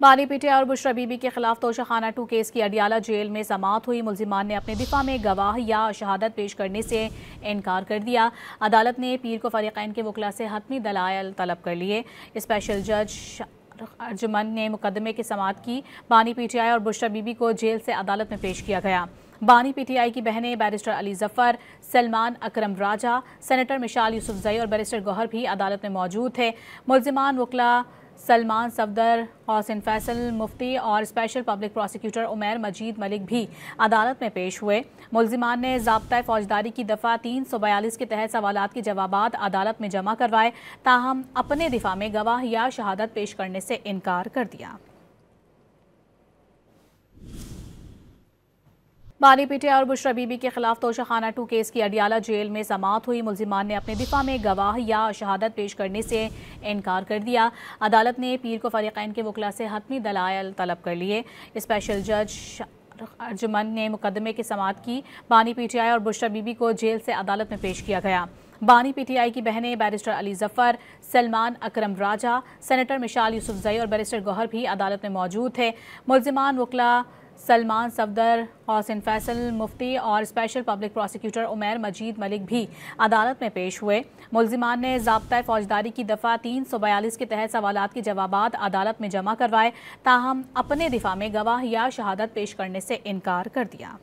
बानी पीटीआई और बुशरा बीबी के खिलाफ तोशाखाना 2 केस की अडियाला जेल में समाअत हुई। मुल्जिमान ने अपने दिफा में गवाह या शहादत पेश करने से इनकार कर दिया। अदालत ने पीर को फरीकैन के वकला से हतमी दलाइल तलब कर लिए। स्पेशल जज अर्जुमन ने मुकदमे की समाअत की। बानी पीटीआई और बुशरा बीबी को जेल से अदालत में पेश किया गया। बानी पीटीआई की बहनें बैरिस्टर अली जफर, सलमान अकरम राजा, सेनेटर मिशाल यूसुफजई और बैरिस्टर गौहर भी अदालत में मौजूद थे। मुल्जिमान वकला सलमान सफदर, हौसिन फैसल मुफ्ती और स्पेशल पब्लिक प्रोसिक्यूटर उमैर मजीद मलिक भी अदालत में पेश हुए। मुल्जिमान ने ज़ाब्ता फौजदारी की दफ़ा 342 के तहत सवालात के जवाबात अदालत में जमा करवाए, ताहम अपने दिफा में गवाह या शहादत पेश करने से इनकार कर दिया। बानी पीटीआई और बुशरा बीबी के खिलाफ तोशाखाना 2 केस की अडियाला जेल में समाअत हुई। मुल्जिमान ने अपने दिफा में गवाह या शहादत पेश करने से इनकार कर दिया। अदालत ने पीर को फरीकैन के वकला से हतमी दलाइल तलब कर लिए। स्पेशल जज अर्जुमन ने मुकदमे की समाअत की। बानी पीटीआई और बुशरा बीबी को जेल से अदालत में पेश किया गया। बानी पीटीआई की बहनें बैरिस्टर अली जफर, सलमान अकरम राजा, सेनेटर मिशाल यूसुफजई और बैरिस्टर गौहर भी अदालत में मौजूद थे। मुल्जिमान वकला सलमान सफदर, हौसिन फैसल मुफ्ती और स्पेशल पब्लिक प्रोसिक्यूटर उमैर मजीद मलिक भी अदालत में पेश हुए। मुल्जिमान ने ज़ाब्ता फौजदारी की दफ़ा 342 के तहत सवालात के जवाबात अदालत में जमा करवाए, ताहम अपने दिफा में गवाह या शहादत पेश करने से इनकार कर दिया।